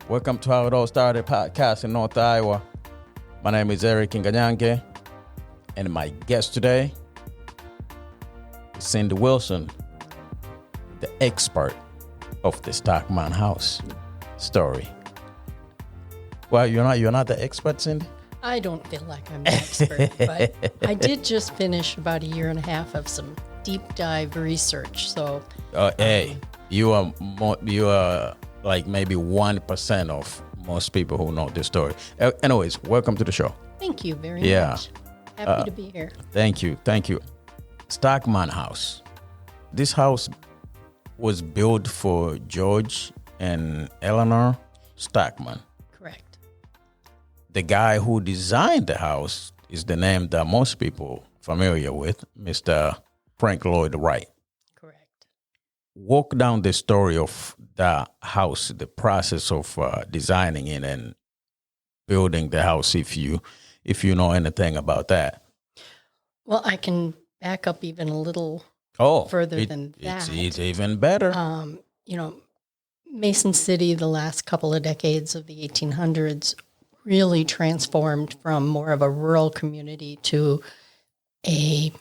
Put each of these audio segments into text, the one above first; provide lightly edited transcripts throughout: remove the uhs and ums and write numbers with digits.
Welcome to How It All Started podcast in North Iowa. My name is Erick Nganyange, and my guest today is Cindy Wilson, the expert of the Stockman House story. Well, you're not the expert, Cindy? I don't feel like I'm an expert, but I did just finish about a year and a half of some deep dive research. So, hey, you are like maybe 1% of most people who know this story. Anyways, welcome to the show. Thank you very much. Happy to be here. Thank you. Stockman House. This house was built for George and Eleanor Stockman. Correct. The guy who designed the house is the name that most people familiar with, Mr. Frank Lloyd Wright. Correct. Walk down the story of the house, the process of designing it and building the house, if you know anything about that. Well, I can back up even a little further than that. It's even better. Mason City, the last couple of decades of the 1800s, really transformed from more of a rural community to a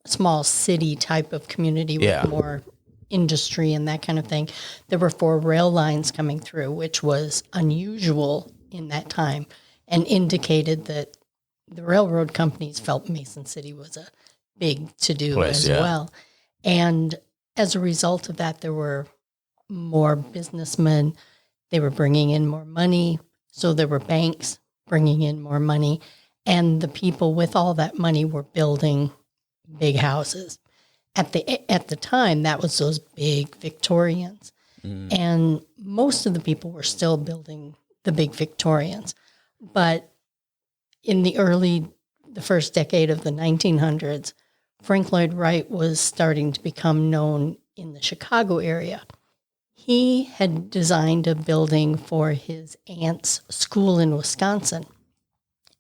small city type of community with more industry and that kind of thing. There were 4 rail lines coming through, which was unusual in that time and indicated that the railroad companies felt Mason City was a big to-do as well. And as a result of that, there were more businessmen. They were bringing in more money. So there were banks bringing in more money. And the people with all that money were building big houses. At the time, that was those big Victorians. And most of the people were still building the big Victorians. But in the first decade of the 1900s, Frank Lloyd Wright was starting to become known in the Chicago area. He had designed a building for his aunt's school in Wisconsin.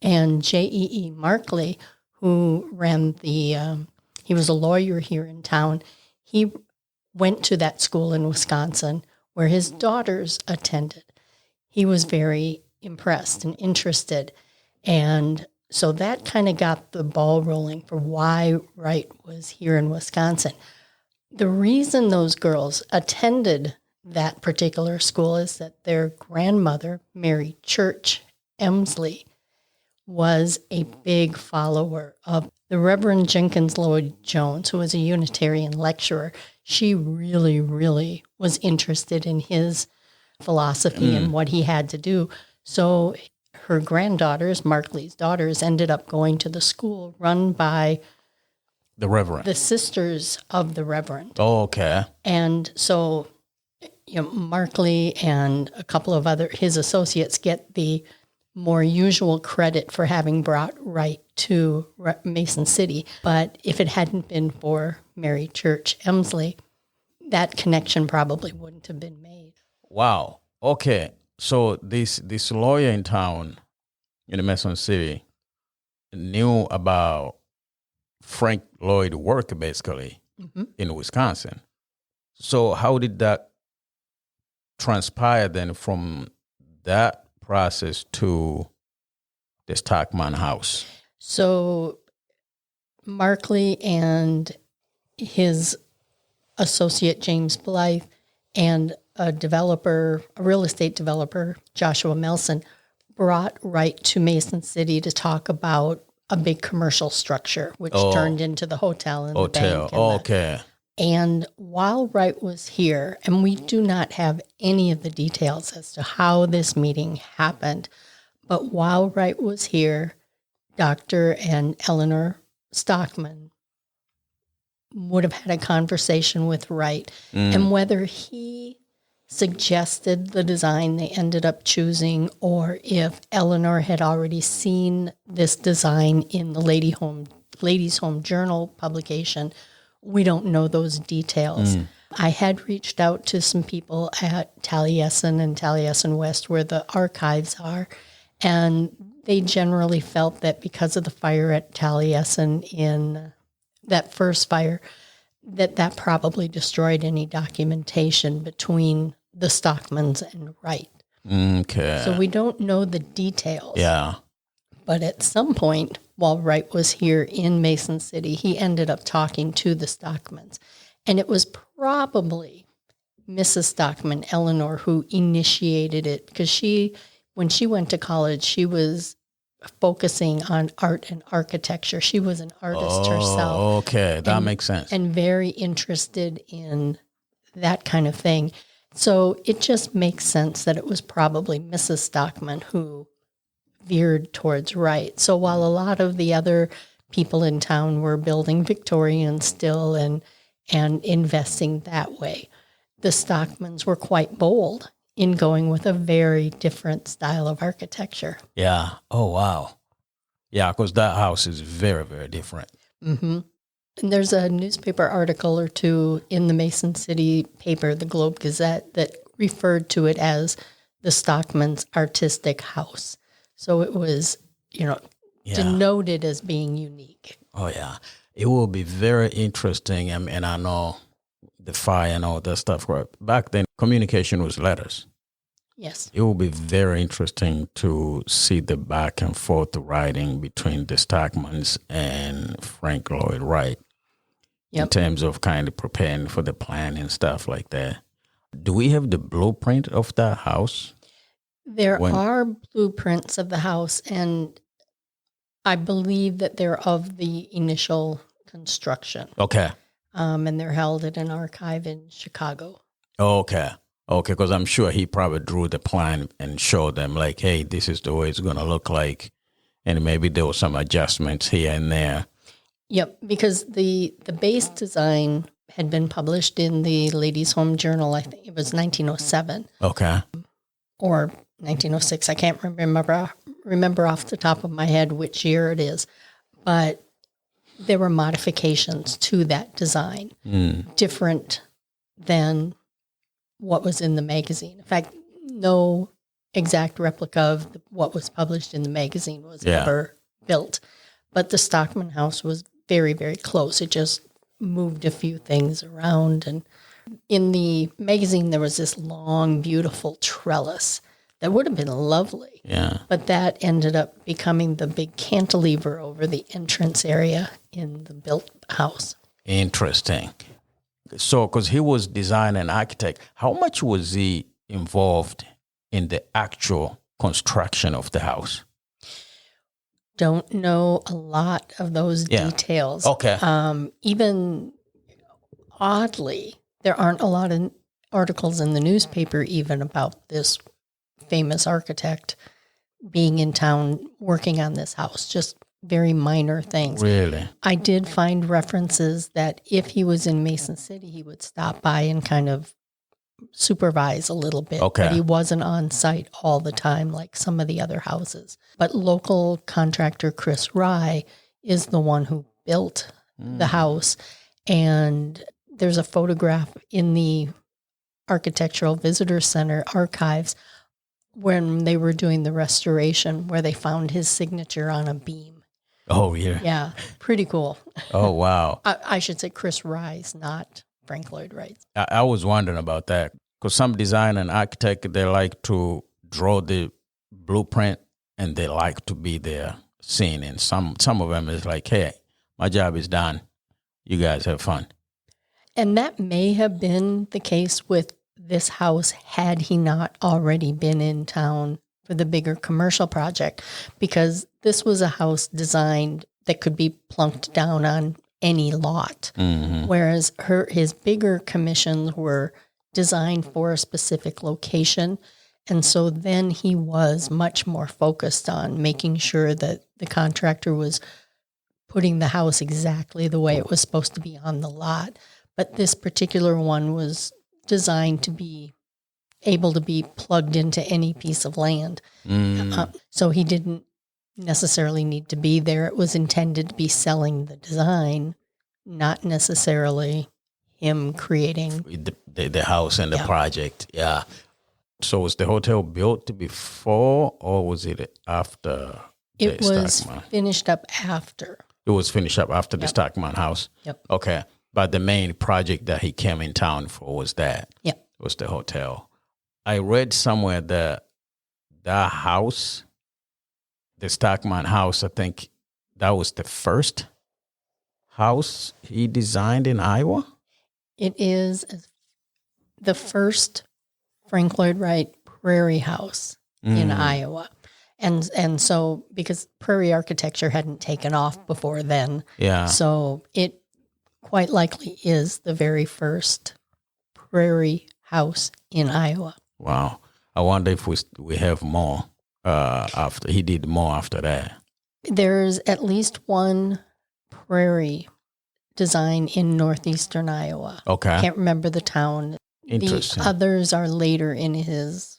And J.E.E. Markley, who ran he was a lawyer here in town. He went to that school in Wisconsin where his daughters attended. He was very impressed and interested. And so that kind of got the ball rolling for why Wright was here in Wisconsin. The reason those girls attended that particular school is that their grandmother, Mary Church Emsley, was a big follower of the Reverend Jenkins Lloyd Jones, who was a Unitarian lecturer. She really, really was interested in his philosophy and what he had to do. So her granddaughters, Markley's daughters, ended up going to the school run by the Reverend, the sisters of the Reverend. Oh, okay. And so, Markley and a couple of his associates get the more usual credit for having brought Wright to Mason City. But if it hadn't been for Mary Church Emsley, that connection probably wouldn't have been made. Wow. Okay. So this lawyer in town in Mason City knew about Frank Lloyd work basically in Wisconsin. So how did that transpire then from that process to the Stockman House? So Markley and his associate James Blythe and a real estate developer, Joshua Melson, brought Wright to Mason City to talk about a big commercial structure, which turned into the hotel and the bank. Okay. And while Wright was here, and we do not have any of the details as to how this meeting happened, but while Wright was here, Dr. and Eleanor Stockman would have had a conversation with Wright, and whether he suggested the design they ended up choosing, or if Eleanor had already seen this design in the Ladies' Home Journal publication, we don't know those details. I had reached out to some people at Taliesin and Taliesin West, where the archives are, and they generally felt that because of the fire at Taliesin in that first fire, that probably destroyed any documentation between the Stockmans and Wright. Okay. So we don't know the details. Yeah. But at some point, while Wright was here in Mason City, he ended up talking to the Stockmans. And it was probably Mrs. Stockman, Eleanor, who initiated it, because when she went to college, she was focusing on art and architecture. She was an artist herself. Okay, that makes sense. And very interested in that kind of thing. So it just makes sense that it was probably Mrs. Stockman who veered towards Wright. So while a lot of the other people in town were building Victorian still and investing that way, the Stockmans were quite bold in going with a very different style of architecture. Yeah. Oh, wow. Yeah, because that house is very, very different. Mm-hmm. And there's a newspaper article or two in the Mason City paper, the Globe Gazette, that referred to it as the Stockman's artistic house. So it was, denoted as being unique. Oh, yeah. It will be very interesting. And I know the fire and all that stuff. Right? Back then, communication was letters. Yes. It will be very interesting to see the back and forth writing between the Stockmans and Frank Lloyd Wright in terms of kind of preparing for the plan and stuff like that. Do we have the blueprint of that house? There are blueprints of the house, and I believe that they're of the initial construction. Okay. And they're held at an archive in Chicago. Okay. Okay, because I'm sure he probably drew the plan and showed them, like, hey, this is the way it's going to look like. And maybe there were some adjustments here and there. Yep, because the base design had been published in the Ladies' Home Journal, I think it was 1907. Okay. Or 1906. I can't remember off the top of my head which year it is. But there were modifications to that design, different than what was in the magazine. In fact, no exact replica of what was published in the magazine was ever built. But the Stockman House was very, very close. It just moved a few things around. And in the magazine, there was this long, beautiful trellis that would have been lovely. Yeah. But that ended up becoming the big cantilever over the entrance area in the built house. Interesting. So, because he was design and architect, how much was he involved in the actual construction of the house? Don't know a lot of those details. Okay. Even oddly, there aren't a lot of articles in the newspaper even about this famous architect being in town working on this house, just very minor things. Really? I did find references that if he was in Mason City, he would stop by and kind of supervise a little bit. Okay. But he wasn't on site all the time like some of the other houses. But local contractor Chris Rye is the one who built the house. And there's a photograph in the Architectural Visitor Center archives when they were doing the restoration where they found his signature on a beam. Oh, yeah. Yeah, pretty cool. Oh, wow. I should say Chris Rye's, not Frank Lloyd Wright. I was wondering about that because some design and architect, they like to draw the blueprint and they like to be there seeing. And some of them is like, hey, my job is done. You guys have fun. And that may have been the case with this house had he not already been in town for the bigger commercial project, because this was a house designed that could be plunked down on any lot, whereas his bigger commissions were designed for a specific location. And so then he was much more focused on making sure that the contractor was putting the house exactly the way it was supposed to be on the lot. But this particular one was designed to be able to be plugged into any piece of land. So he didn't necessarily need to be there. It was intended to be selling the design, not necessarily him creating the house and the project. Yeah. So was the hotel built before or was it after? It was finished up after. It was finished up after the Stockman House? Yep. Okay. But the main project that he came in town for was that? Yep. Was the hotel. I read somewhere that that house, the Stockman House, I think that was the first house he designed in Iowa? It is the first Frank Lloyd Wright prairie house in Iowa. And so because prairie architecture hadn't taken off before then, so it quite likely is the very first prairie house in Iowa. Wow. I wonder if we have more after he did more after that. There's at least one prairie design in northeastern Iowa. Okay. I can't remember the town. Interesting. The others are later in his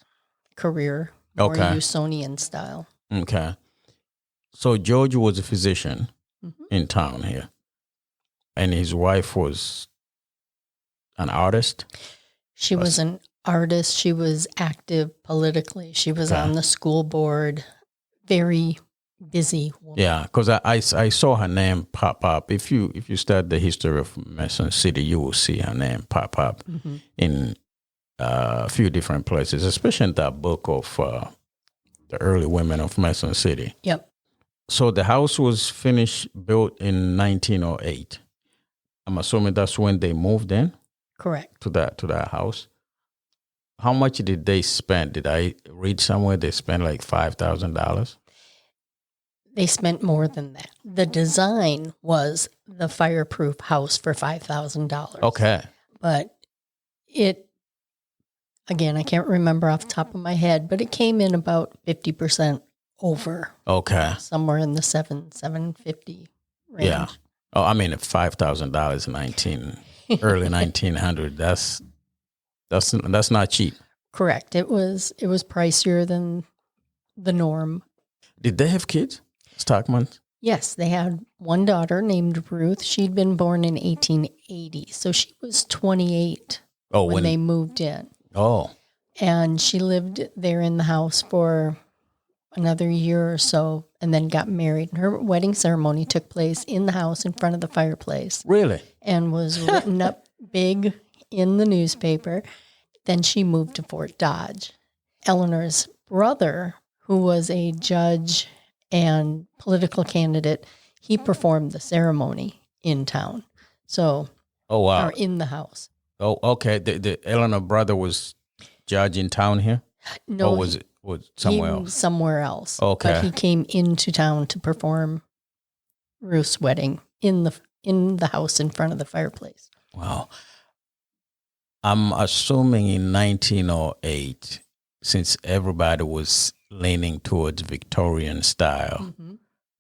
career, more Usonian style. Okay. So George was a physician in town here, and his wife was an artist? She was an artist. She was active politically. She was on the school board. Very busy woman. Yeah, because I saw her name pop up. If you study the history of Mason City, you will see her name pop up in a few different places, especially in that book of the early women of Mason City. Yep. So the house was built in 1908. I'm assuming that's when they moved in. Correct. To that house. How much did they spend? Did I read somewhere they spent like $5,000? They spent more than that. The design was the fireproof house for $5,000. Okay. But again, I can't remember off the top of my head, but it came in about 50% over. Okay. Somewhere in the $750 range. Yeah. Oh, I mean, $5,000 early 1900. That's not cheap. Correct. It was pricier than the norm. Did they have kids? Stockman? Yes, they had one daughter named Ruth. She'd been born in 1880, so she was 28 when they moved in. Oh. And she lived there in the house for another year or so and then got married. Her wedding ceremony took place in the house in front of the fireplace. Really? And was written up big in the newspaper. Then she moved to Fort Dodge. Eleanor's brother, who was a judge and political candidate, he performed the ceremony in town. So, oh wow, or in the house. Oh, okay. The Eleanor brother was judge in town here. No, or was somewhere else? Somewhere else. Okay, but he came into town to perform Ruth's wedding in the house in front of the fireplace. Wow. I'm assuming in 1908, since everybody was leaning towards Victorian style,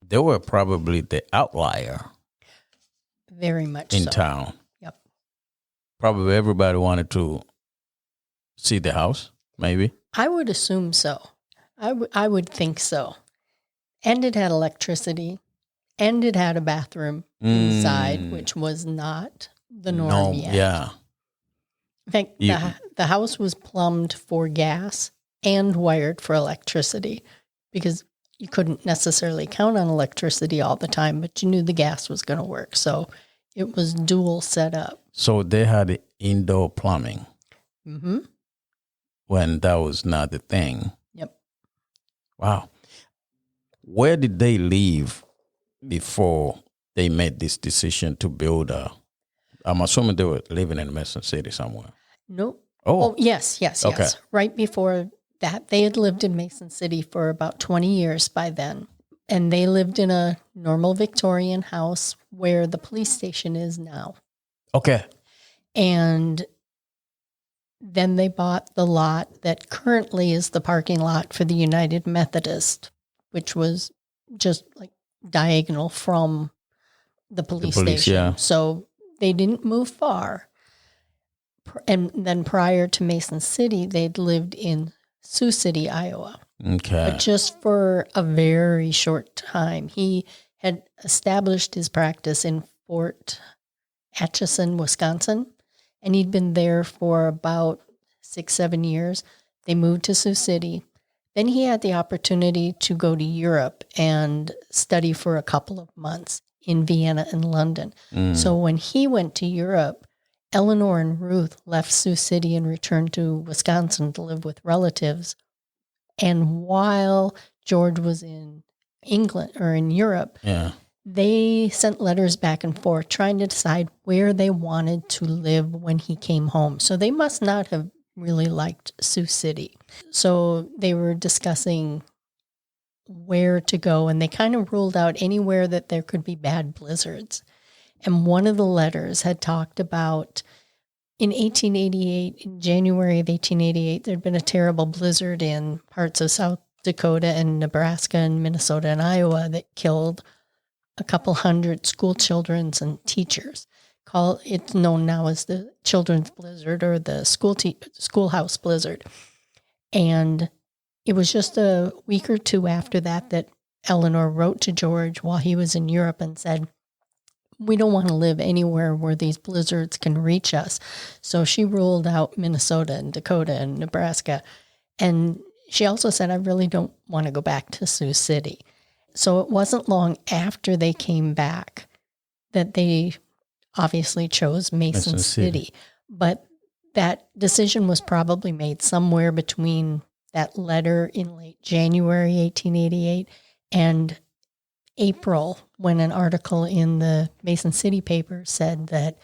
they were probably the outlier. Very much in so. town. Yep. Probably everybody wanted to see the house, maybe. I would assume so. I would think so. And it had electricity, and it had a bathroom inside, which was not the norm yet. Yeah. In fact, the house was plumbed for gas and wired for electricity because you couldn't necessarily count on electricity all the time, but you knew the gas was going to work. So it was dual set up. So they had indoor plumbing when that was not the thing. Yep. Wow. Where did they live before they made this decision to build I'm assuming they were living in Mason City somewhere. Nope. Oh, yes. Okay. Right before that, they had lived in Mason City for about 20 years by then. And they lived in a normal Victorian house where the police station is now. Okay. And then they bought the lot that currently is the parking lot for the United Methodist, which was just like diagonal from the police station. Yeah. So they didn't move far. And then prior to Mason City, they'd lived in Sioux City, Iowa. Okay. But just for a very short time. He had established his practice in Fort Atchison, Wisconsin, and he'd been there for about 6-7 years. They moved to Sioux City. Then he had the opportunity to go to Europe and study for a couple of months in Vienna and London. So when he went to Europe, Eleanor and Ruth left Sioux City and returned to Wisconsin to live with relatives And while George was in England or in Europe, they sent letters back and forth trying to decide where they wanted to live when he came home. So they must not have really liked Sioux City. So they were discussing where to go, and they kind of ruled out anywhere that there could be bad blizzards. And one of the letters had talked about in 1888, in January of 1888, there'd been a terrible blizzard in parts of South Dakota and Nebraska and Minnesota and Iowa that killed a couple hundred school children and teachers. It's known now as the Children's Blizzard or the Schoolhouse Blizzard. And it was just a week or two after that Eleanor wrote to George while he was in Europe and said, we don't want to live anywhere where these blizzards can reach us. So she ruled out Minnesota and Dakota and Nebraska. And she also said, I really don't want to go back to Sioux City. So it wasn't long after they came back that they obviously chose Mason City. But that decision was probably made somewhere between that letter in late January 1888 and April, when an article in the Mason City paper said that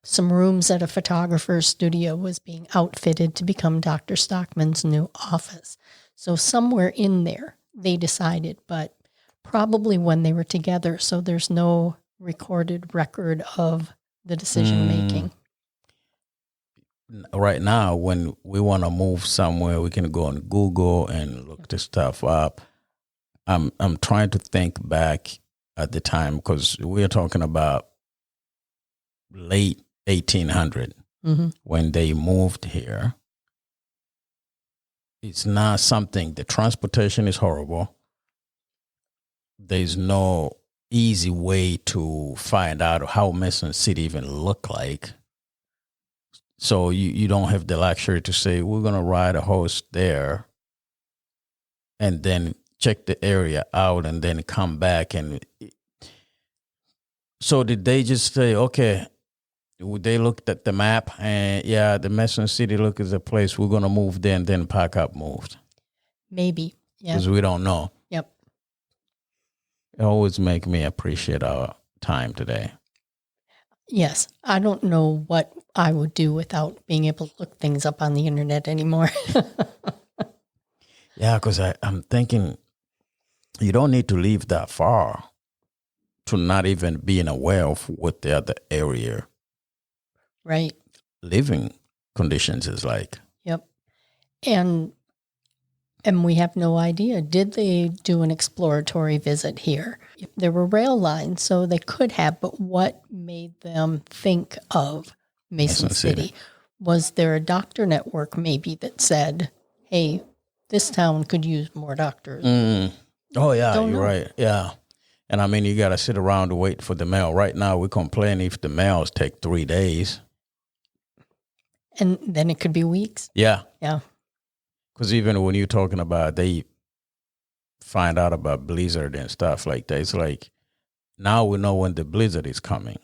some rooms at a photographer's studio was being outfitted to become Dr. Stockman's new office. So somewhere in there they decided, but probably when they were together, so there's no recorded record of the decision making. Right now, when we want to move somewhere, we can go on Google and look this stuff up. I'm trying to think back at the time, because we're talking about late 1800 when they moved here. It's not something, the transportation is horrible. There's no easy way to find out how Mason City even look like. So you don't have the luxury to say, we're going to ride a horse there and then check the area out and then come back. And so did they just say, okay, they looked at the map and the Mason City look is a place we're going to move there and then pack up, moved? Maybe, yeah. Because we don't know. Yep. It always make me appreciate our time today. Yes. I don't know what I would do without being able to look things up on the internet anymore. Yeah, because I'm thinking you don't need to leave that far to not even being aware of what the other area right living conditions is like. Yep. And we have no idea. Did they do an exploratory visit here? There were rail lines, so they could have, but what made them think of Mason City? Was there a doctor network maybe that said, hey, this town could use more doctors? Oh, yeah, you're right. Yeah. And I mean, you got to sit around to wait for the mail. Right now, we complain if the mails take 3 days. And then it could be weeks. Yeah. Yeah. Because even when you're talking about, they find out about blizzard and stuff like that, it's like, now we know when the blizzard is coming.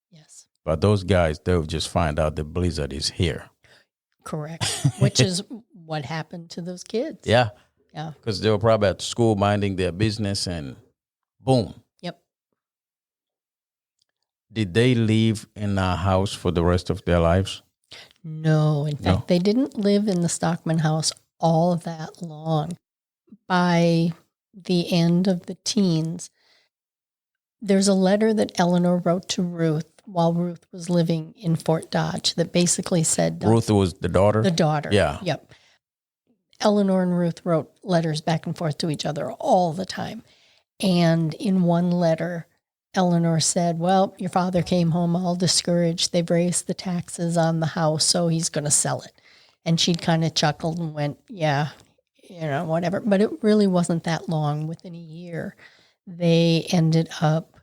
Yes. But those guys, they'll just find out the blizzard is here. Correct. Which is what happened to those kids. Yeah. Yeah. Because they were probably at school minding their business and boom. Yep. Did they live in a house for the rest of their lives? No. In fact, they didn't live in the Stockman House all that long. By the end of the teens, there's a letter that Eleanor wrote to Ruth while Ruth was living in Fort Dodge that basically said... Ruth was the daughter? The daughter. Yeah. Yep. Eleanor and Ruth wrote letters back and forth to each other all the time. And in one letter, Eleanor said, well, your father came home all discouraged. They've raised the taxes on the house, so he's going to sell it. And she'd kind of chuckled and went, yeah, whatever. But it really wasn't that long. Within a year, they ended up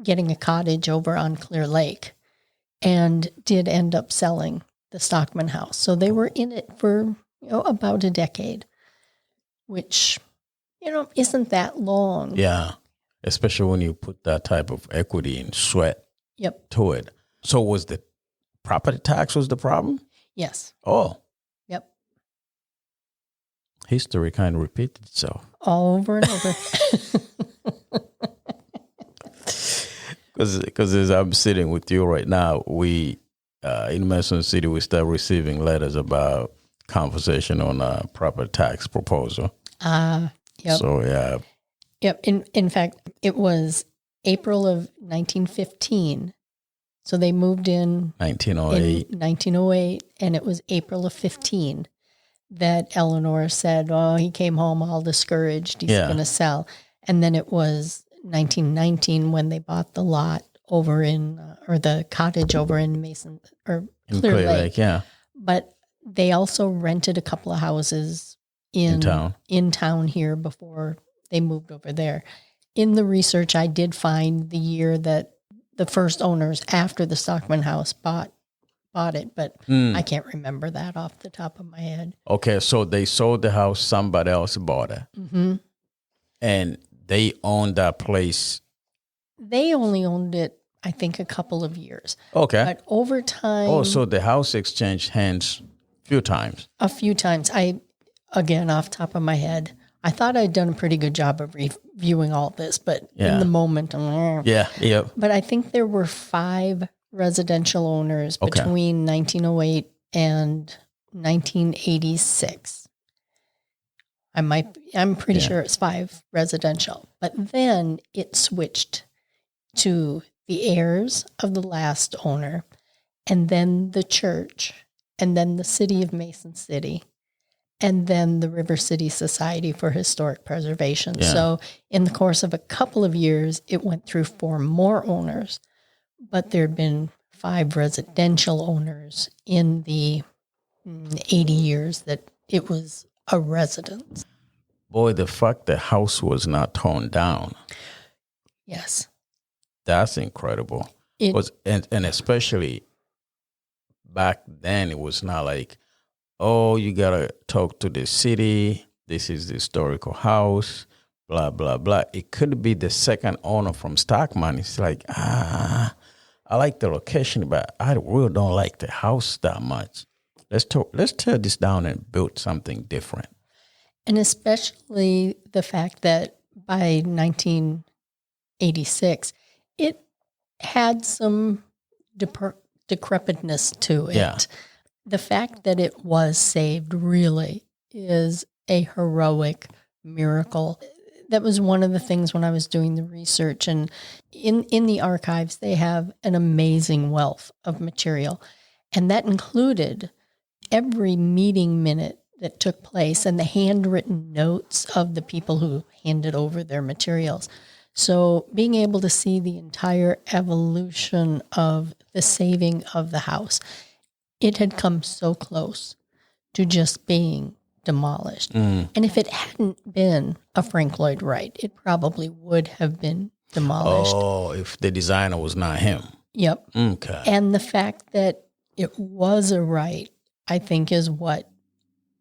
getting a cottage over on Clear Lake and did end up selling the Stockman House. So they were in it for about a decade, which, isn't that long. Yeah, especially when you put that type of equity and sweat to it. So was the property tax was the problem? Yes. Oh. Yep. History kind of repeats itself. Over and over. Because as I'm sitting with you right now, we in Mason City we start receiving letters about conversation on a property tax proposal. Yep. So yeah. Yep. In fact, it was April of 1915. So they moved in 1908. in 1908, and it was April of 15 that Eleanor said, "Oh, he came home all discouraged. He's going to sell." And then it was 1919 when they bought the lot over in, or the cottage over in Mason or Clear Lake. Yeah. But they also rented a couple of houses in town here before they moved over there. In the research, I did find the year that the first owners after the Stockman House bought it, but I can't remember that off the top of my head. Okay, so they sold the house, somebody else bought it. Mm-hmm. And they owned that place. They only owned it, I think, a couple of years. Okay. But over time... Oh, so the house exchanged hands a few times. Again, off the top of my head, I thought I'd done a pretty good job of reviewing all this, but in the moment, Yep. But I think there were 5 residential owners between 1908 and 1986. I'm pretty sure it's 5 residential. But then it switched to the heirs of the last owner, and then the church, and then the city of Mason City, and then the River City Society for Historic Preservation. Yeah. So in the course of a couple of years, it went through 4 more owners, but there had been 5 residential owners in the 80 years that it was a residence. Boy, the fact the house was not torn down. Yes. That's incredible. And especially back then, it was not like, oh, you got to talk to the city. This is the historical house, blah, blah, blah. It could be the second owner from Stockman. It's like, I like the location, but I really don't like the house that much. Let's tear this down and build something different. And especially the fact that by 1986, it had some decrepitness to it. Yeah. The fact that it was saved really is a heroic miracle. That was one of the things when I was doing the research. And in the archives, they have an amazing wealth of material. And that included every meeting minute that took place and the handwritten notes of the people who handed over their materials. So being able to see the entire evolution of the saving of the house, it had come so close to just being demolished. And if it hadn't been a Frank Lloyd Wright, it probably would have been demolished. Oh, if the designer was not him. Yep. Okay. And the fact that it was a Wright, I think, is what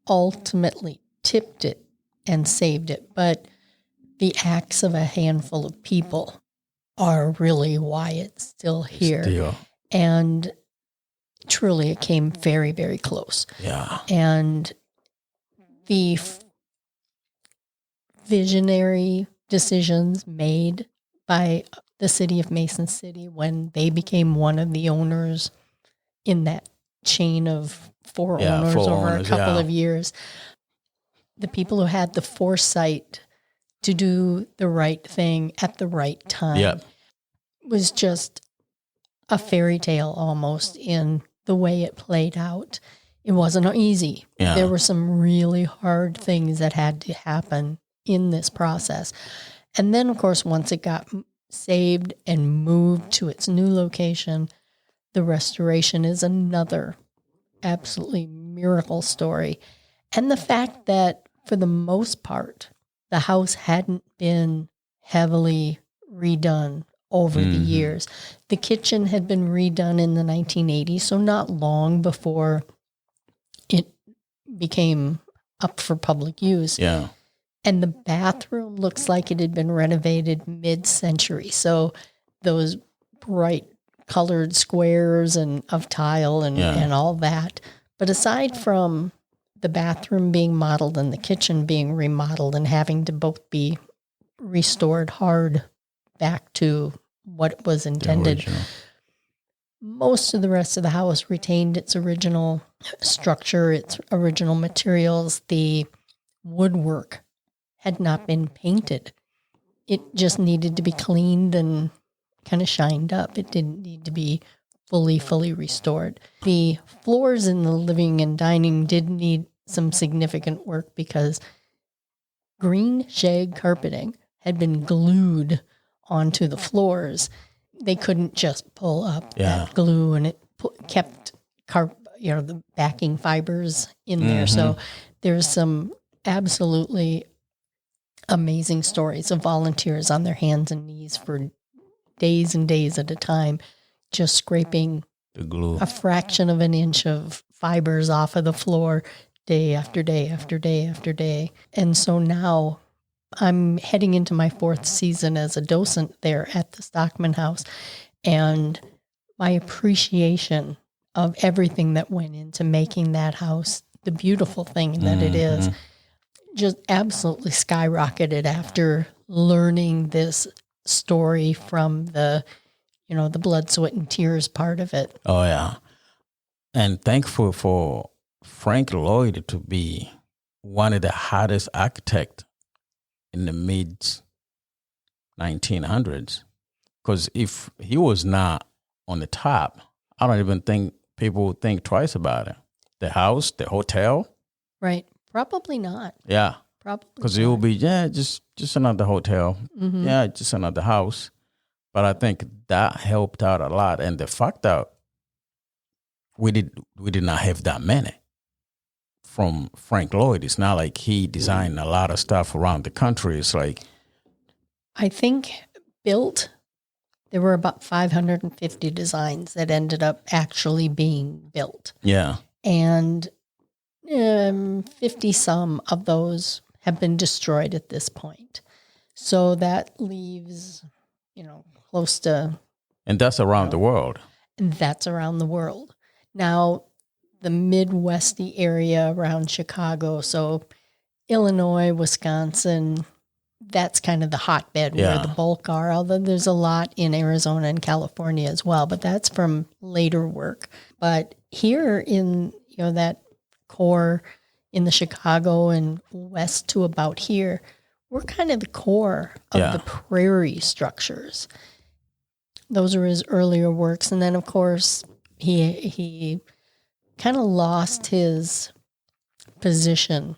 ultimately tipped it and saved it. But the acts of a handful of people are really why it's still here. And truly, it came very, very close. Yeah. And the visionary decisions made by the city of Mason City when they became one of the owners in that chain of 4 owners over a couple of years, the people who had the foresight to do the right thing at the right time was just a fairy tale almost in the way it played out. It wasn't easy. Yeah. There were some really hard things that had to happen in this process. And then, of course, once it got saved and moved to its new location, the restoration is another absolutely miracle story. And the fact that, for the most part, the house hadn't been heavily redone over the years. The kitchen had been redone in the 1980s, so not long before it became up for public use. Yeah. And the bathroom looks like it had been renovated mid-century. So those bright colored squares and of tile and all that. But aside from the bathroom being modeled and the kitchen being remodeled and having to both be restored hard back to what it was intended. Most of the rest of the house retained its original structure, its original materials. The woodwork had not been painted. It just needed to be cleaned and kind of shined up. It didn't need to be fully restored. The floors in the living and dining did need some significant work because green shag carpeting had been glued onto the floors. They couldn't just pull up that glue, and it kept the backing fibers in there. So there's some absolutely amazing stories of volunteers on their hands and knees for days and days at a time, just scraping the glue, a fraction of an inch of fibers off of the floor day after day after day after day. And so now I'm heading into my 4th season as a docent there at the Stockman House, and my appreciation of everything that went into making that house the beautiful thing that it is just absolutely skyrocketed after learning this story from the blood, sweat, and tears part of it. Oh, yeah. And thankful for Frank Lloyd to be one of the hottest architects in the mid-1900s. Because if he was not on the top, I don't even think people would think twice about it. The house, the hotel. Right. Probably not. Yeah. Probably. Because it will be, just another hotel. Mm-hmm. Yeah, just another house. But I think that helped out a lot. And the fact that we did not have that many from Frank Lloyd. It's not like he designed a lot of stuff around the country. It's like, I think built, there were about 550 designs that ended up actually being built. Yeah. And 50 some of those have been destroyed at this point. So that leaves, close to... And that's around the world. And that's around the world. Now, the Midwesty area around Chicago, so Illinois, Wisconsin, that's kind of the hotbed where the bulk are, although there's a lot in Arizona and California as well, but that's from later work. But here in, that core in the Chicago and west to about here, we're kind of the core of the prairie structures. Those are his earlier works. And then, of course, he kind of lost his position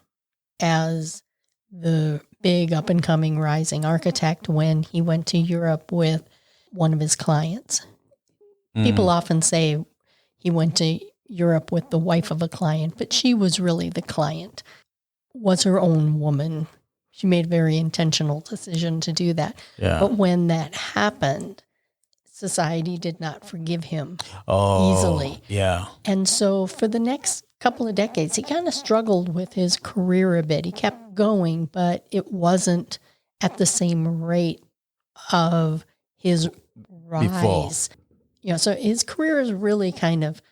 as the big up-and-coming rising architect when he went to Europe with one of his clients. People often say he went to Europe with the wife of a client, but she was really the client, was her own woman. She made a very intentional decision to do that. Yeah. But when that happened, society did not forgive him easily. Yeah. And so for the next couple of decades, he kind of struggled with his career a bit. He kept going, but it wasn't at the same rate of his rise. Before. So his career is really kind of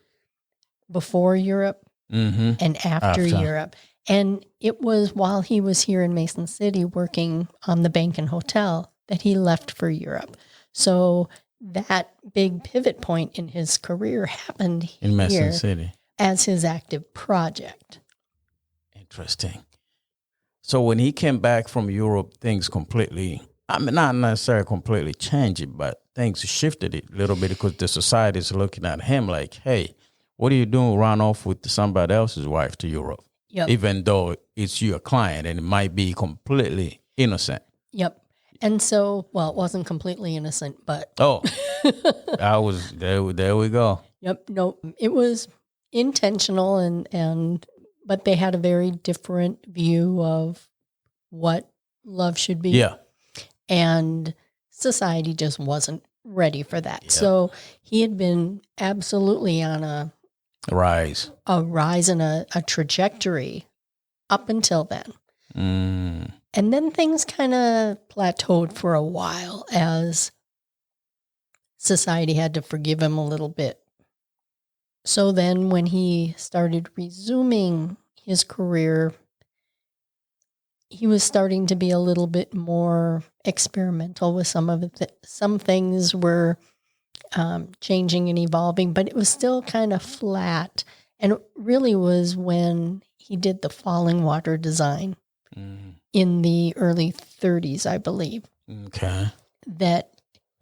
before Europe and after Europe. And it was while he was here in Mason City working on the bank and hotel that he left for Europe. So that big pivot point in his career happened in Mason City as his active project. Interesting. So when he came back from Europe, things completely, not necessarily completely changed, but things shifted a little bit because the society is looking at him like, hey, what are you doing run off with somebody else's wife to Europe? Yep. Even though it's your client and it might be completely innocent. Yep. And so, well, it wasn't completely innocent, but... Oh, I was, there we go. Yep. No, it was intentional but they had a very different view of what love should be. Yeah. And society just wasn't ready for that. Yeah. So he had been absolutely on a rise and a trajectory up until then. And then things kind of plateaued for a while as society had to forgive him a little bit. So then when he started resuming his career, he was starting to be a little bit more experimental with some of it. Some things were changing and evolving, but it was still kind of flat. And it really was when he did the falling water design in the early 30s, I believe, that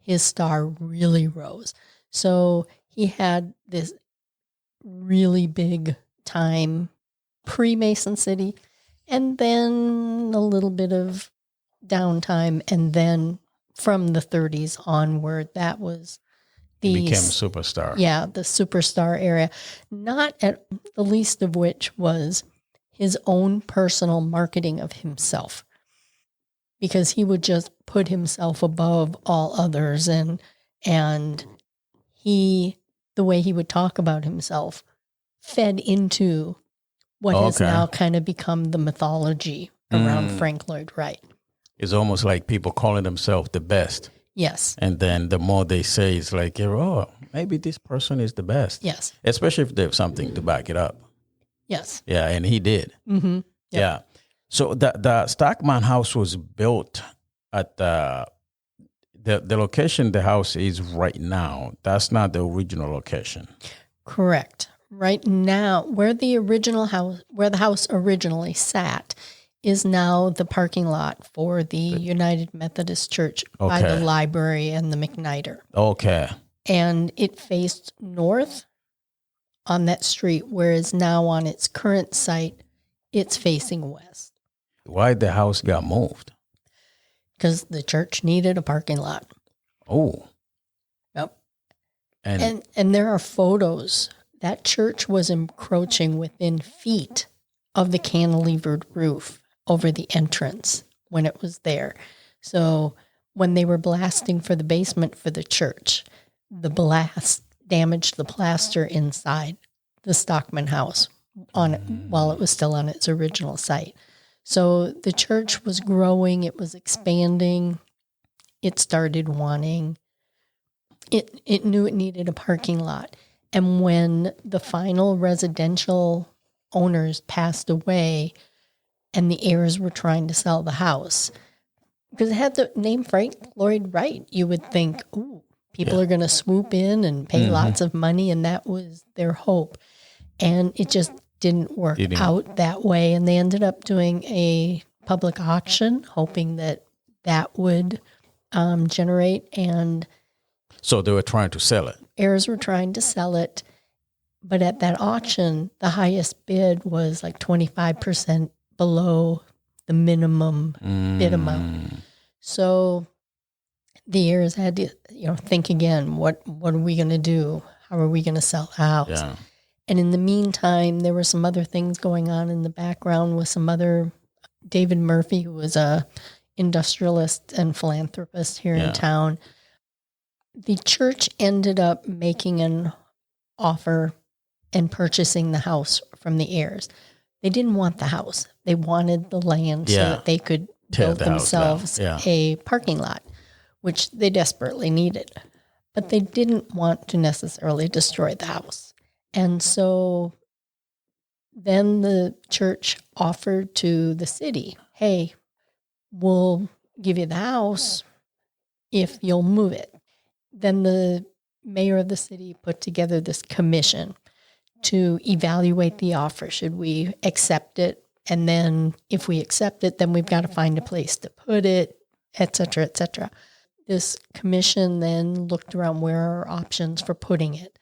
his star really rose. So he had this really big time pre-Mason City, and then a little bit of downtime, and then from the 30s onward, that was He became a superstar. Yeah, the superstar area. Not at the least of which was his own personal marketing of himself, because he would just put himself above all others, and the way he would talk about himself fed into what has now kind of become the mythology around Frank Lloyd Wright. It's almost like people calling themselves the best. Yes. And then the more they say, it's like, oh, maybe this person is the best. Yes. Especially if they have something to back it up. Yes. Yeah, and he did. Mm-hmm. Yep. Yeah. So the Stockman House was built at the location the house is right now. That's not the original location. Correct. Right now, where the house originally sat is now the parking lot for the United Methodist Church by the library and the McNider. Okay. And it faced north on that street, whereas now on its current site, it's facing west. Why the house got moved? Because the church needed a parking lot. Oh. Yep. And there are photos. That church was encroaching within feet of the cantilevered roof over the entrance when it was there. So when they were blasting for the basement for the church, the blast damaged the plaster inside the Stockman House on it while it was still on its original site. So the church was growing, it was expanding, it started wanting, it knew it needed a parking lot. And when the final residential owners passed away and the heirs were trying to sell the house, because it had the name Frank Lloyd Wright, you would think, ooh, people are going to swoop in and pay lots of money, and that was their hope. And it just didn't work out that way. And they ended up doing a public auction, hoping that would generate. And so they were trying to sell it. Heirs were trying to sell it. But at that auction, the highest bid was like 25% below the minimum bid amount. So the heirs had to, think again, what are we going to do? How are we going to sell the house? Yeah. And in the meantime, there were some other things going on in the background with some other, David Murphy, who was a industrialist and philanthropist here in town. The church ended up making an offer and purchasing the house from the heirs. They didn't want the house. They wanted the land so that they could build themselves a parking lot, which they desperately needed. But they didn't want to necessarily destroy the house. And so then the church offered to the city, hey, we'll give you the house if you'll move it. Then the mayor of the city put together this commission to evaluate the offer. Should we accept it? And then if we accept it, then we've got to find a place to put it, et cetera, et cetera. This commission then looked around where are options for putting it.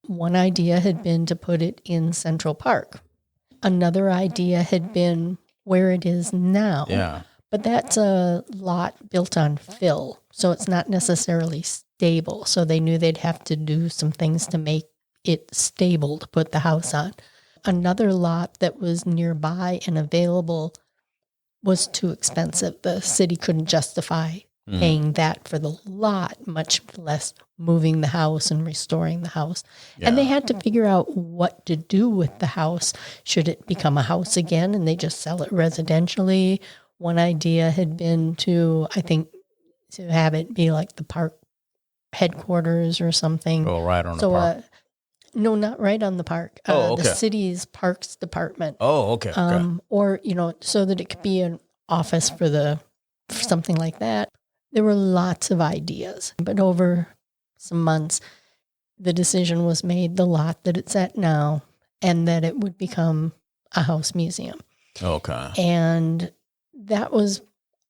One idea had been to put it in Central Park. Another idea had been where it is now. Yeah. But that's a lot built on fill, so it's not necessarily stable. So they knew they'd have to do some things to make it stable to put the house on. Another lot that was nearby and available was too expensive. The city couldn't justify paying that for the lot, much less moving the house and restoring the house. Yeah. And they had to figure out what to do with the house. Should it become a house again and they just sell it residentially? One idea had been to have it be like the park headquarters or something. Oh, right on the park. No, not right on the park. Oh, okay. The city's parks department. Oh, okay. Okay. Or, so that it could be an office for something like that. There were lots of ideas, but over some months, the decision was made, the lot that it's at now, and that it would become a house museum. Okay. And that was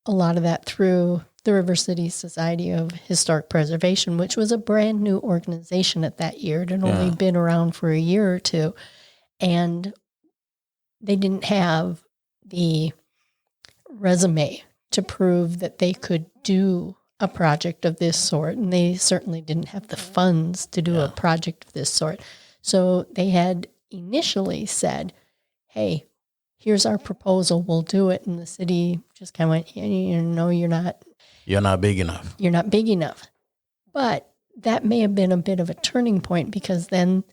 a lot of that through the River City Society of Historic Preservation, which was a brand new organization at that year. It had only been around for a year or two. And they didn't have the resume to prove that they could do a project of this sort. And they certainly didn't have the funds to do a project of this sort. So they had initially said, hey, here's our proposal, we'll do it. And the city just kind of went, no, you're not. You're not big enough. You're not big enough. But that may have been a bit of a turning point, because then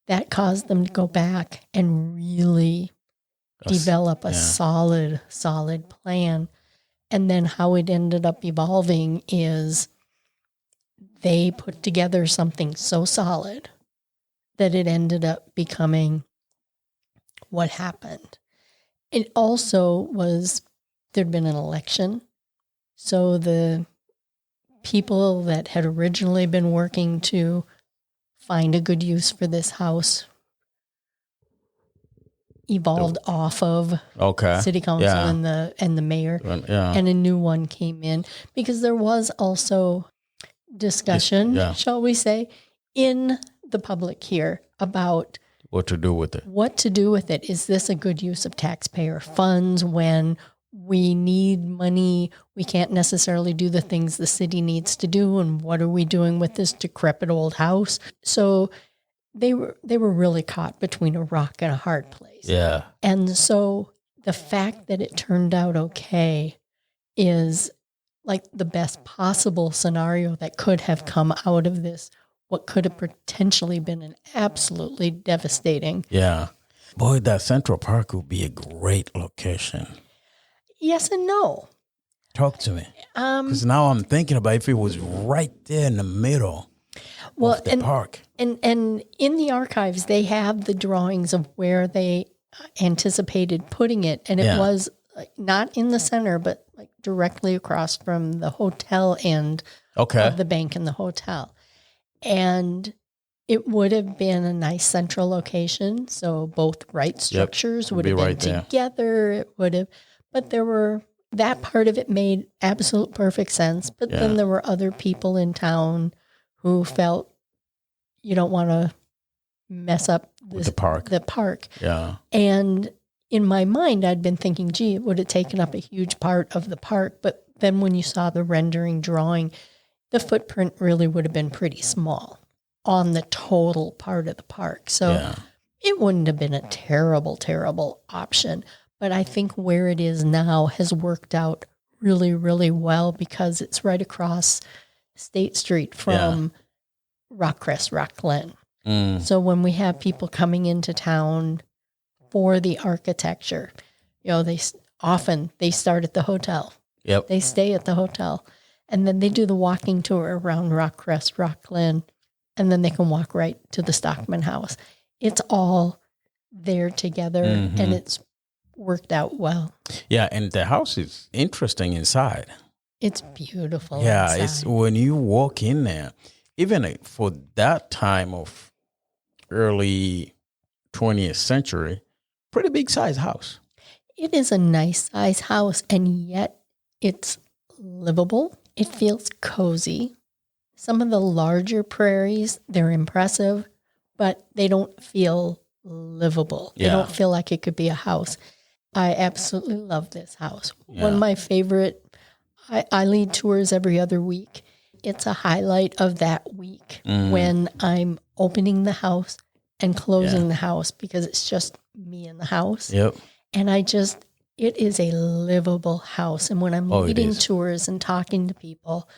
that caused them to go back and really develop a solid plan. And then how it ended up evolving is they put together something so solid that it ended up becoming what happened. It also was, there'd been an election. So the people that had originally been working to find a good use for this house evolved off of city council and the mayor, and a new one came in, because there was also discussion, shall we say, in the public here about what to do with it. Is this a good use of taxpayer funds when we need money? We can't necessarily do the things the city needs to do, and what are we doing with this decrepit old house? So they were really caught between a rock and a hard place. Yeah. And so the fact that it turned out okay is like the best possible scenario that could have come out of this, what could have potentially been an absolutely devastating. Yeah. Boy, that Central Park would be a great location. Yes and no. Talk to me. Because now I'm thinking about if it was right there in the middle of the park. And in the archives, they have the drawings of where they anticipated putting it. And it was not in the center, but like directly across from the hotel end of the bank and the hotel. And it would have been a nice central location. So both Wright structures would have been together. It would have, but that part of it made absolute perfect sense. But then there were other people in town who felt you don't want to mess up the park. Yeah. And in my mind, I'd been thinking, gee, it would have taken up a huge part of the park. But then when you saw the rendering drawing, the footprint really would have been pretty small on the total part of the park. So it wouldn't have been a terrible, terrible option. But I think where it is now has worked out really, really well, because it's right across State Street from Rockcrest, Rock Glen. So when we have people coming into town for the architecture, they start at the hotel. Yep. They stay at the hotel. And then they do the walking tour around Rockcrest, Rock Glen, and then they can walk right to the Stockman House. It's all there together, and it's worked out well. Yeah, and the house is interesting inside. It's beautiful. Yeah, inside. it's when you walk in there, even for that time of early 20th century, pretty big size house. It is a nice size house, and yet it's livable. It feels cozy. Some of the larger prairies, they're impressive, but they don't feel livable. They don't feel like it could be a house. I absolutely love this house. One of my favorite, I lead tours every other week. It's a highlight of that week when I'm opening the house and closing the house, because it's just me in the house. Yep. And it is a livable house. And when I'm leading tours and talking to people,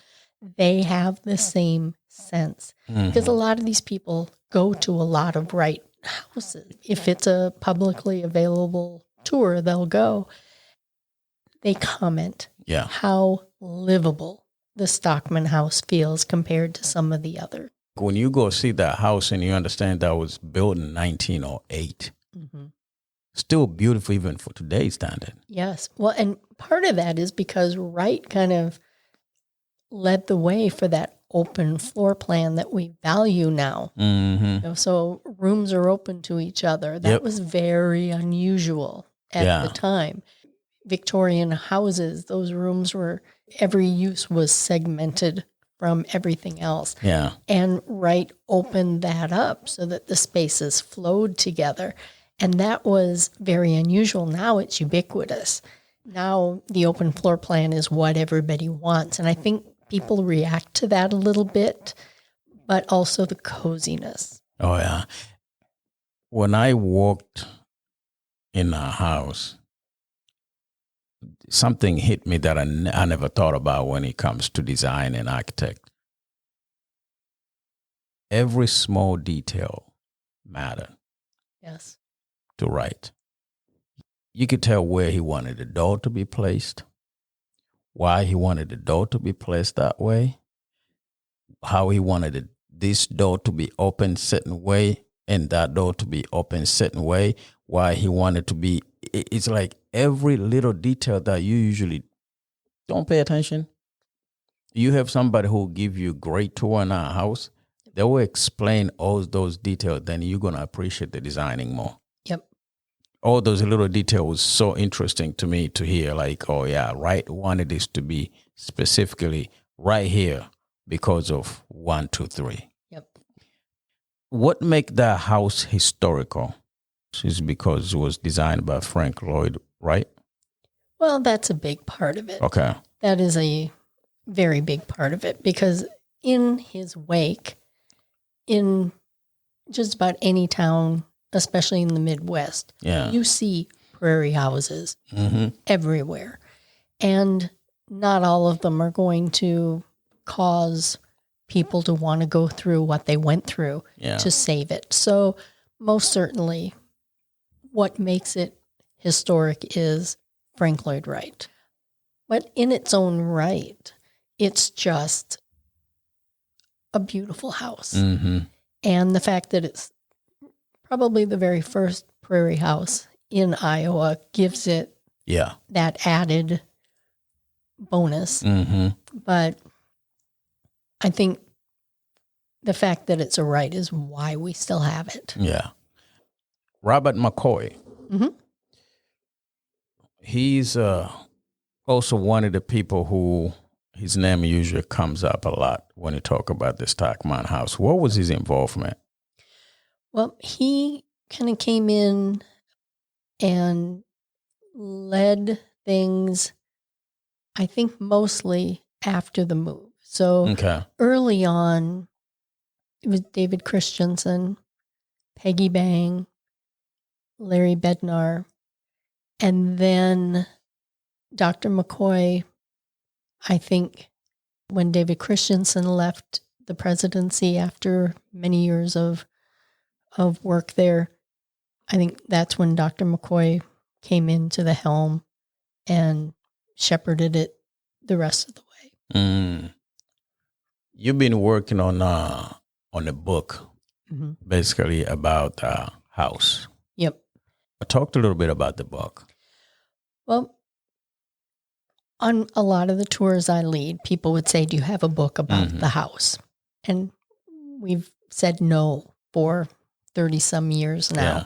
they have the same sense. Because a lot of these people go to a lot of Wright houses. If it's a publicly available tour, they'll go. They comment how livable the Stockman House feels compared to some of the other. when you go see that house and you understand that was built in 1908, still beautiful even for today's standard. Yes. Well, and part of that is because Wright kind of led the way for that open floor plan that we value now. So rooms are open to each other. That was very unusual at the time. Victorian houses, those rooms were, every use was segmented from everything else. Yeah. And Wright opened that up so that the spaces flowed together. And that was very unusual. Now it's ubiquitous. Now the open floor plan is what everybody wants. And I think people react to that a little bit, but also the coziness. Oh, yeah. When I walked in our house, something hit me that I never thought about when it comes to design and architect. Every small detail mattered. Yes. To Wright. You could tell where he wanted the door to be placed, why he wanted the door to be placed that way, how he wanted this door to be open certain way and that door to be open certain way, why he wanted to be. It's like every little detail that you usually don't pay attention. You have somebody who will give you a great tour in our house. They will explain all those details. Then you're going to appreciate the designing more. Yep. All those little details was so interesting to me to hear, like, oh, yeah, Wright wanted this to be specifically right here because of 1, 2, 3. Yep. What make that house historical is because it was designed by Frank Lloyd Wright? Well, that's a big part of it. Okay. That is a very big part of it because in his wake, in just about any town, especially in the Midwest, you see prairie houses everywhere. And not all of them are going to cause people to want to go through what they went through to save it. So most certainly what makes it historic is Frank Lloyd Wright. But in its own right, it's just a beautiful house. And the fact that it's probably the very first prairie house in Iowa gives it that added bonus. But I think the fact that it's a Wright is why we still have it. Yeah. Robert McCoy. He's also one of the people who his name usually comes up a lot when you talk about the Stockman House. What was his involvement? Well, he kind of came in and led things, I think, mostly after the move. So early on, it was David Christensen, Peggy Bang, Larry Bednar, and then Dr. McCoy. I think when David Christensen left the presidency after many years of work there, I think that's when Dr. McCoy came into the helm and shepherded it the rest of the way. You've been working on a book, basically about house. Yep. I talked a little bit about the book. Well, on a lot of the tours I lead, people would say, do you have a book about the house? And we've said no for 30-some years now.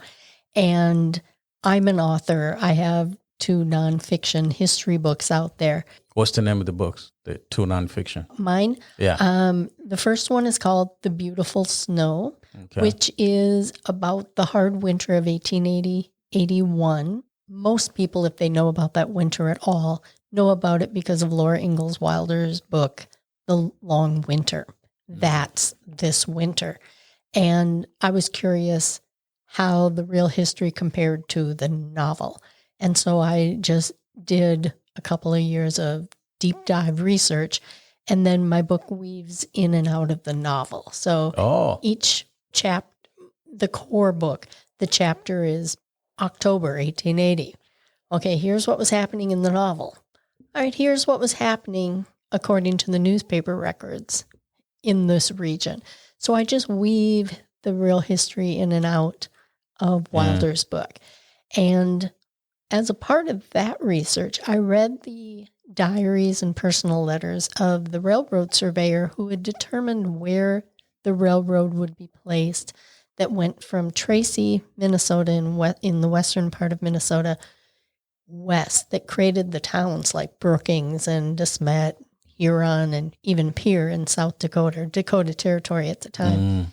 And I'm an author. I have 2 nonfiction history books out there. What's the name of the books, the 2 nonfiction? Mine? The first one is called The Beautiful Snow, which is about the hard winter of 1880-81. Most people, if they know about that winter at all, know about it because of Laura Ingalls Wilder's book, The Long Winter. That's this winter. And I was curious how the real history compared to the novel. And so I just did a couple of years of deep dive research, and then my book weaves in and out of the novel. So each chapter, the core book, the chapter is October 1880. Okay, here's what was happening in the novel. All right, here's what was happening according to the newspaper records in this region. So I just weave the real history in and out of Wilder's book. And as a part of that research, I read the diaries and personal letters of the railroad surveyor who had determined where the railroad would be placed that went from Tracy, Minnesota, in the western part of Minnesota, west, that created the towns like Brookings and De Smet, Huron, and even Pierre in South Dakota, Dakota Territory at the time.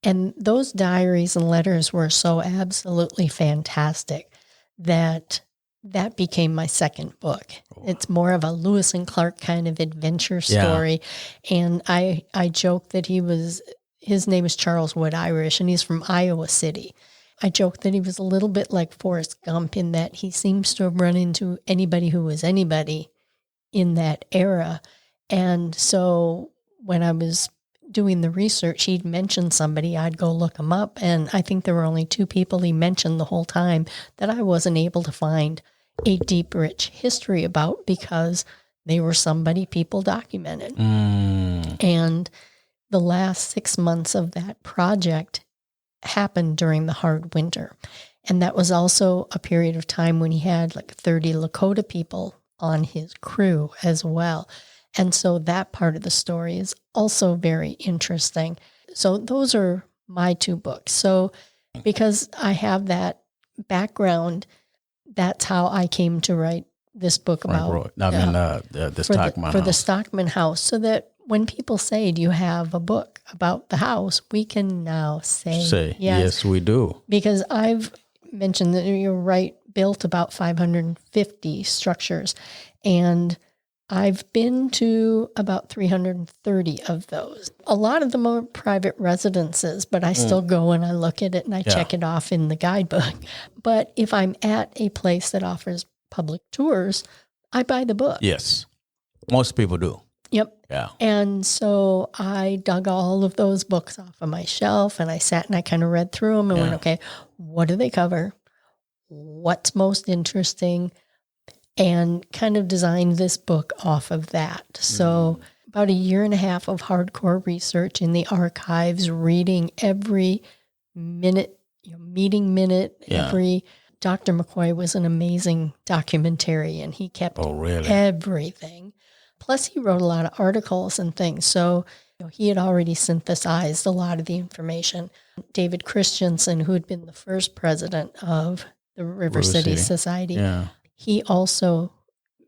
And those diaries and letters were so absolutely fantastic that became my second book. It's more of a Lewis and Clark kind of adventure story. And I joke that his name is Charles Wood Irish, and he's from Iowa City. I joke that he was a little bit like Forrest Gump in that he seems to have run into anybody who was anybody in that era. And so when I was doing the research, he'd mention somebody, I'd go look him up. And I think there were only 2 people he mentioned the whole time that I wasn't able to find a deep, rich history about because they were somebody people documented. And the last 6 months of that project happened during the hard winter. And that was also a period of time when he had like 30 Lakota people on his crew as well. And so that part of the story is also very interesting. So those are my 2 books. So because I have that background, that's how I came to write this book about the Stockman House. For the Stockman House, so that when people say, do you have a book about the house, we can now say yes, we do. Because I've mentioned that Wright built about 550 structures, and I've been to about 330 of those. A lot of them are private residences, but I still go and I look at it and I check it off in the guidebook. But if I'm at a place that offers public tours, I buy the book. Yes. Most people do. Yep. Yeah. And so I dug all of those books off of my shelf and I sat and I kind of read through them and went, okay, what do they cover? What's most interesting? And kind of designed this book off of that. So about 1.5 years of hardcore research in the archives, reading every minute, meeting minute, every. Dr. McCoy was an amazing documentarian. He kept everything. Plus, he wrote a lot of articles and things. So he had already synthesized a lot of the information. David Christensen, who had been the first president of the River City Society, he also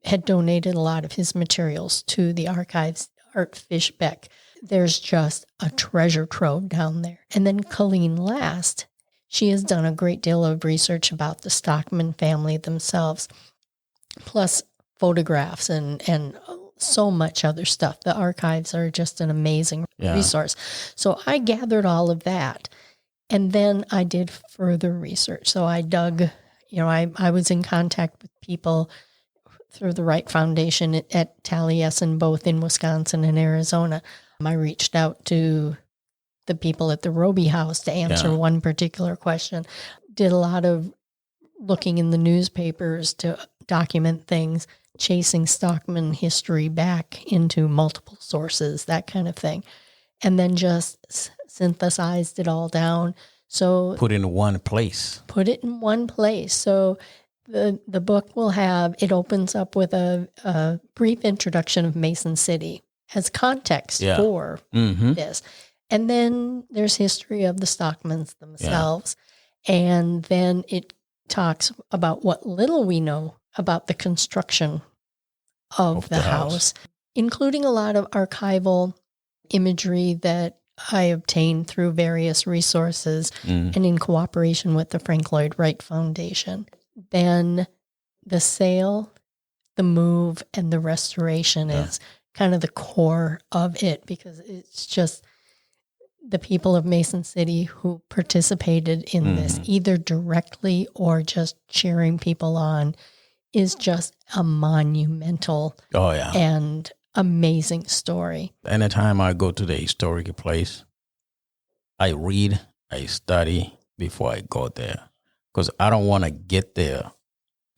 had donated a lot of his materials to the archives. Art Fishbeck. There's just a treasure trove down there. And then Colleen Last, she has done a great deal of research about the Stockman family themselves, plus photographs and so much other stuff. The archives are just an amazing resource. So I gathered all of that, and then I did further research. So I dug, I was in contact with people through the Wright Foundation at Taliesin, both in Wisconsin and Arizona. I reached out to the people at the Roby House to answer one particular question. Did a lot of looking in the newspapers to document things, chasing Stockman history back into multiple sources, that kind of thing. And then just synthesized it all down. So Put it in one place. So the book will have, it opens up with a brief introduction of Mason City as context for this. And then there's history of the Stockmans themselves. And then it talks about what little we know about the construction of the house, including a lot of archival imagery that I obtained through various resources and in cooperation with the Frank Lloyd Wright Foundation. Then the sale, the move, and the restoration is kind of the core of it, because it's just the people of Mason City who participated in this, either directly or just cheering people on, is just a monumental and amazing story. Anytime I go to the historic place, I read, I study before I go there, because I don't want to get there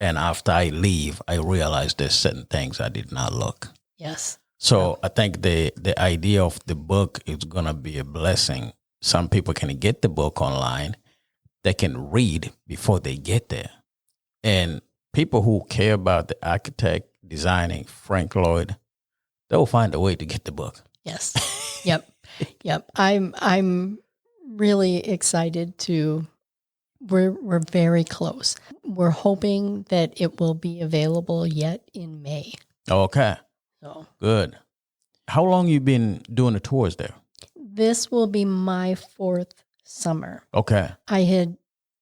and after I leave, I realize there's certain things I did not look. Yes. So I think the idea of the book is going to be a blessing. Some people can get the book online. They can read before they get there. And people who care about the architect designing Frank Lloyd, they'll find a way to get the book. Yes. Yep. Yep. I'm really excited to. We're very close. We're hoping that it will be available yet in May. Okay. So Good. How long you been doing the tours there? this will be my 4th summer. Okay. I had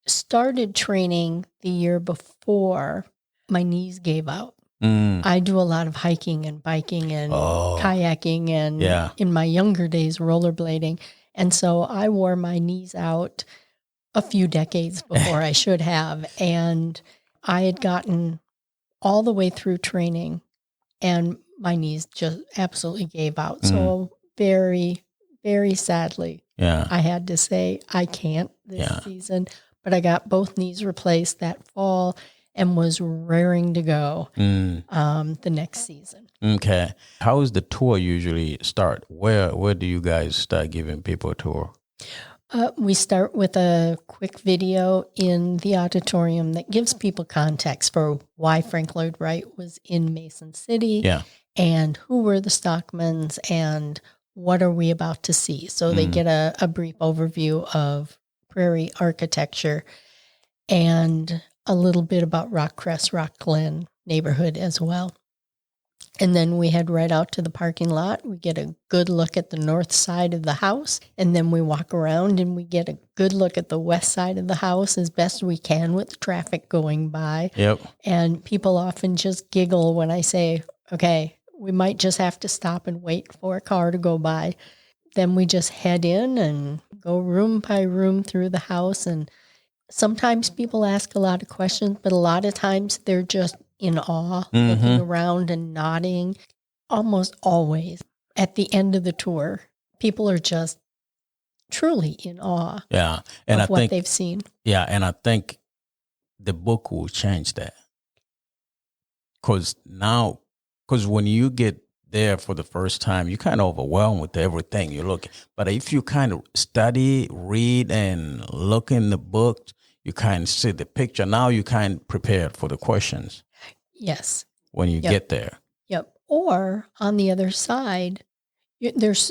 started training the year before my knees gave out. I do a lot of hiking and biking and kayaking and in my younger days, rollerblading. And so I wore my knees out a few decades before I should have. And I had gotten all the way through training and my knees just absolutely gave out. So very, very sadly, I had to say I can't this season. But I got both knees replaced that fall and was raring to go the next season. Okay. How is the tour usually start? Where do you guys start giving people a tour? We start with a quick video in the auditorium that gives people context for why Frank Lloyd Wright was in Mason City and who were the Stockmans and what are we about to see. So they get a brief overview of prairie architecture and a little bit about Rockcrest, Rock Glen neighborhood as well. And then we head right out to the parking lot. We get a good look at the north side of the house. And then we walk around and we get a good look at the west side of the house as best we can with traffic going by. Yep. And people often just giggle when I say, okay, we might just have to stop and wait for a car to go by. Then we just head in and go room by room through the house. And sometimes people ask a lot of questions, but a lot of times they're just in awe, looking around and nodding. Almost always at the end of the tour, people are just truly in awe and of what they've seen. Yeah, and I think the book will change that. Because when you get there for the first time, you're kind of overwhelmed with everything you look at. But if you kind of study, read, and look in the book, you kind of see the picture. Now you kind of prepared for the questions. Yes. When you get there. Yep. Or on the other side, there's,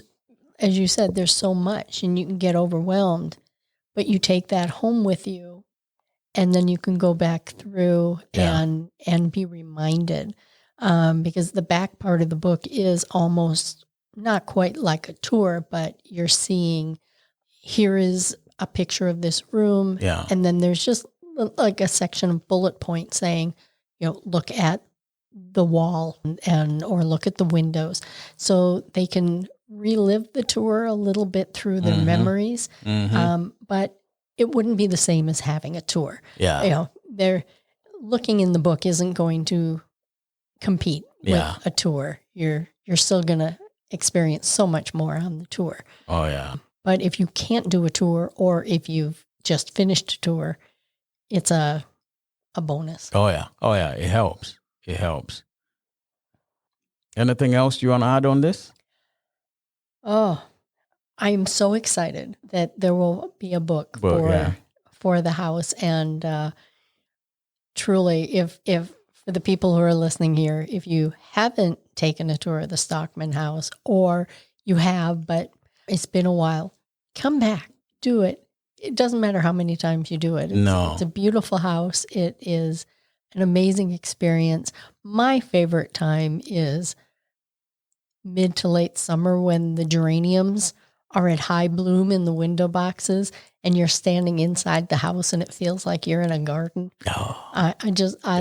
as you said, there's so much and you can get overwhelmed, but you take that home with you and then you can go back through and be reminded. Because the back part of the book is almost not quite like a tour, but you're seeing, here is a picture of this room. Yeah. And then there's just like a section of bullet points saying, look at the wall or look at the windows. So they can relive the tour a little bit through their memories. But it wouldn't be the same as having a tour. Yeah. They're looking in the book isn't going to compete with a tour. You're still going to experience so much more on the tour. Oh, yeah. But if you can't do a tour or if you've just finished a tour, it's a bonus. Oh, yeah. It helps. Anything else you want to add on this? Oh, I am so excited that there will be a book for the house. And truly, if for the people who are listening here, if you haven't taken a tour of the Stockman House or you have, but it's been a while, come back, do it. It doesn't matter how many times you do it. It's a beautiful house. It is an amazing experience. My favorite time is mid to late summer when the geraniums are at high bloom in the window boxes and you're standing inside the house and it feels like you're in a garden. I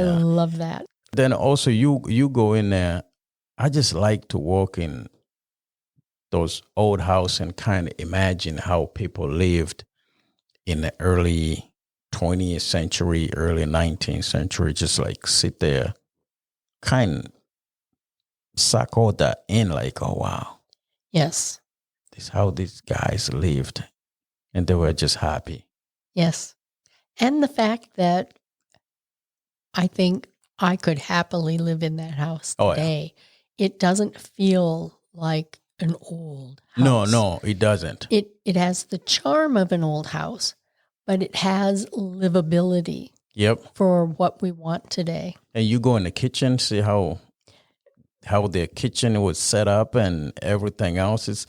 love that. Then also you go in there. I just like to walk in those old house and kind of imagine how people lived in the early 20th century, early 19th century, just like sit there, kind of suck all that in like, oh, wow. Yes. This is how these guys lived. And they were just happy. Yes. And the fact that I think I could happily live in that house today. it doesn't feel like an old No, house. no, it doesn't. It has the charm of an old house, but it has livability Yep. for what we want today. And you go in the kitchen, see how their kitchen was set up and everything else.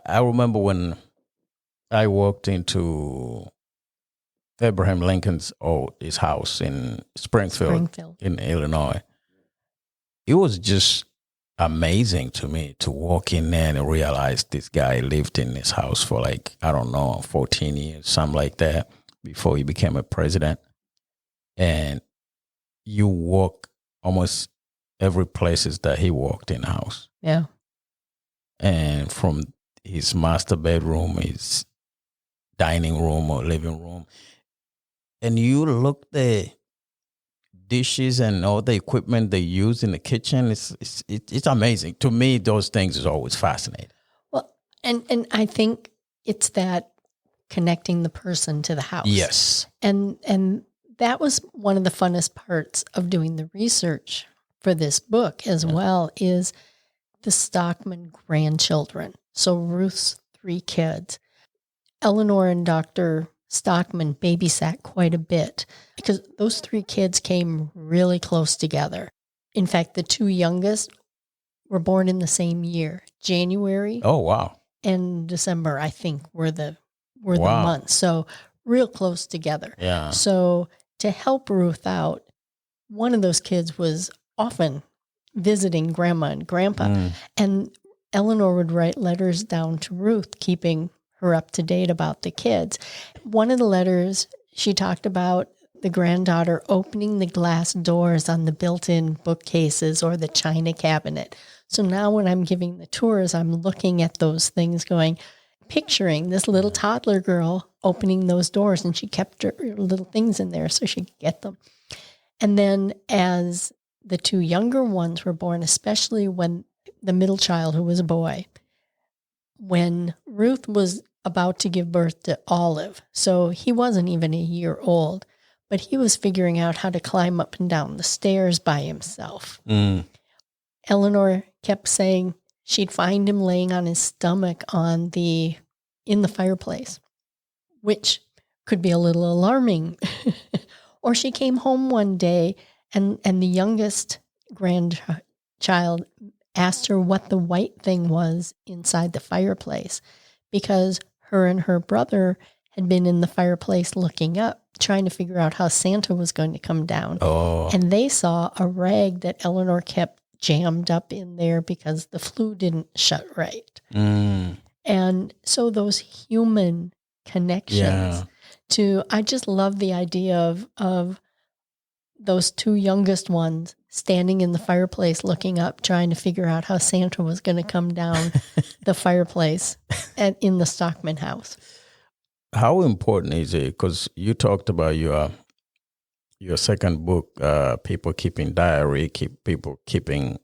I remember when I walked into Abraham Lincoln's his house in Springfield, in Illinois. It was just amazing to me to walk in there and realize this guy lived in this house for 14 years, something like that, before he became a president. And you walk almost every places that he walked in the house. Yeah. And from his master bedroom, his dining room or living room, and you look the dishes and all the equipment they use in the kitchen, it's amazing. To me, those things is always fascinating. Well, and I think it's that connecting the person to the house. Yes. And that was one of the funnest parts of doing the research for this book as well, is the Stockman grandchildren. So Ruth's 3 kids. Eleanor and Dr. Stockman babysat quite a bit because those 3 kids came really close together. In fact, the 2 youngest were born in the same year, January. Oh, wow. And December, I think, were the months. So real close together. Yeah. So to help Ruth out, one of those kids was often visiting grandma and grandpa. And Eleanor would write letters down to Ruth, keeping her up to date about the kids. One of the letters, she talked about the granddaughter opening the glass doors on the built-in bookcases or the china cabinet. So now when I'm giving the tours, I'm looking at those things picturing this little toddler girl opening those doors, and she kept her little things in there so she could get them. And then as the 2 younger ones were born, especially when the middle child, who was a boy, when Ruth was about to give birth to Olive, so he wasn't even a year old, but he was figuring out how to climb up and down the stairs by himself. Eleanor kept saying she'd find him laying on his stomach in the fireplace, which could be a little alarming. Or she came home one day and the youngest grandchild asked her what the white thing was inside the fireplace, because her and her brother had been in the fireplace looking up, trying to figure out how Santa was going to come down. Oh. And they saw a rag that Eleanor kept jammed up in there because the flue didn't shut right. And so those human connections I just love the idea of those 2 youngest ones standing in the fireplace looking up, trying to figure out how Santa was going to come down the fireplace in the Stockman house. How important is it? Because you talked about your second book, people keeping diary, people keeping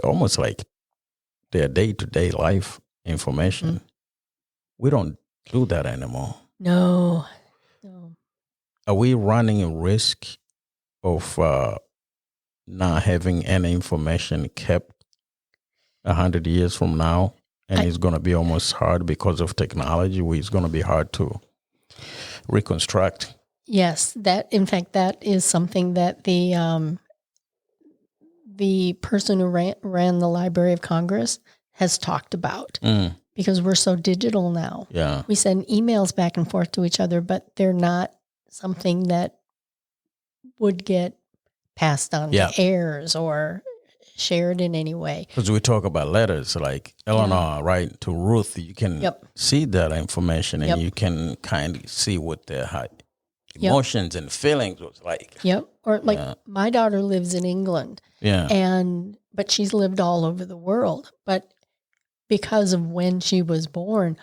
almost like their day-to-day life information. We don't do that anymore. No. Are we running a risk of not having any information kept 100 years from now? And it's going to be almost hard because of technology. It's going to be hard to reconstruct. Yes, that is something that the person who ran the Library of Congress has talked about, because we're so digital now. Yeah, we send emails back and forth to each other, but they're not something that would get passed on to heirs or shared in any way. Because we talk about letters, like Eleanor, right, to Ruth, you can see that information and you can kind of see what their emotions and feelings was like. Or like my daughter lives in England. But she's lived all over the world. But because of when she was born,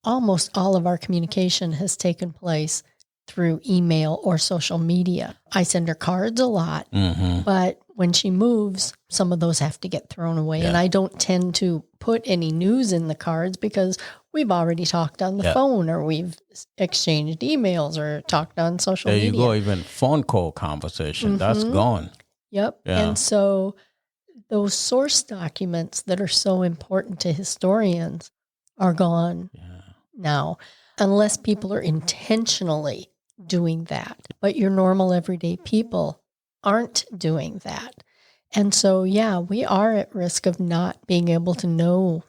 almost all of our communication has taken place through email or social media. I send her cards a lot, but when she moves, some of those have to get thrown away. And I don't tend to put any news in the cards because we've already talked on the phone, or we've exchanged emails or talked on social media. There you go, even phone call conversation, that's gone. And so those source documents that are so important to historians are gone now, unless people are intentionally doing that. But your normal everyday people aren't doing that. And so, we are at risk of not being able to know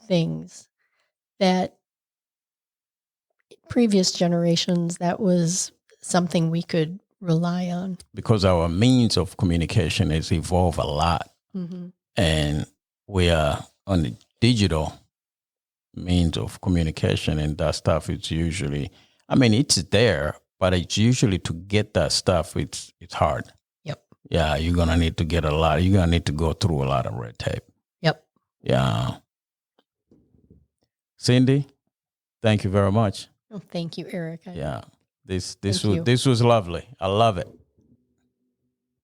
things that previous generations, that was something we could rely on. Because our means of communication has evolved a lot. Mm-hmm. And we are on the digital means of communication, and that stuff is usually, it's there, but it's usually to get that stuff, it's hard. Yep. Yeah, you're going to need to get you're going to need to go through a lot of red tape. Yep. Yeah. Cindy, thank you very much. Oh, thank you, Eric. This was lovely. I love it.